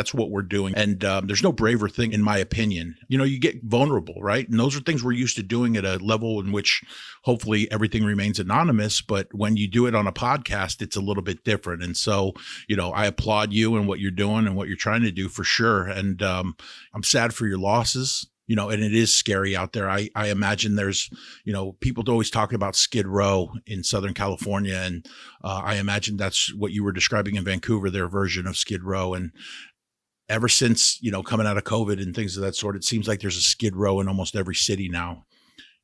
that's what we're doing. And there's no braver thing, in my opinion. You get vulnerable, right? And those are things we're used to doing at a level in which hopefully everything remains anonymous. But when you do it on a podcast, it's a little bit different. And so, I applaud you and what you're doing and what you're trying to do for sure. And I'm sad for your losses. And it is scary out there. I imagine there's, people always talking about Skid Row in Southern California. And I imagine that's what you were describing in Vancouver, their version of Skid Row. And ever since, coming out of COVID and things of that sort, it seems like there's a Skid Row in almost every city now.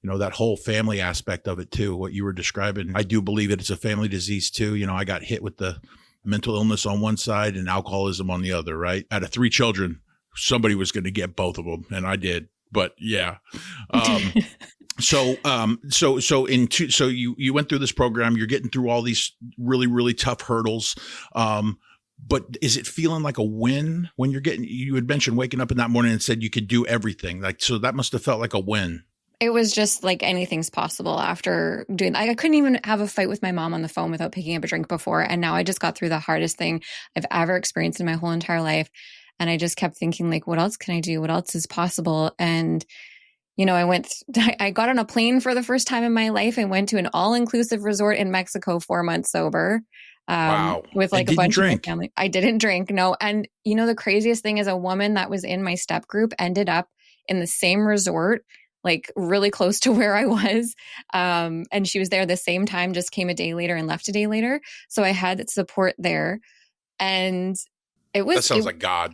That whole family aspect of it too, what you were describing. I do believe it's a family disease too. I got hit with the mental illness on one side and alcoholism on the other, right? Out of 3 children, somebody was going to get both of them. And I did. But yeah. So you went through this program, you're getting through all these really, really tough hurdles. But is it feeling like a win when you had mentioned waking up in that morning and said you could do everything. So that must've felt like a win. It was just like anything's possible after doing that. I couldn't even have a fight with my mom on the phone without picking up a drink before. And now I just got through the hardest thing I've ever experienced in my whole entire life. And I just kept thinking, like, what else can I do? What else is possible? And, I got on a plane for the first time in my life and went to an all-inclusive resort in Mexico 4 months sober. Wow. With like a bunch of my family. I didn't drink. No. And, the craziest thing is a woman that was in my step group ended up in the same resort, like really close to where I was. And she was there the same time, just came a day later and left a day later. So I had support there. And that sounds like God.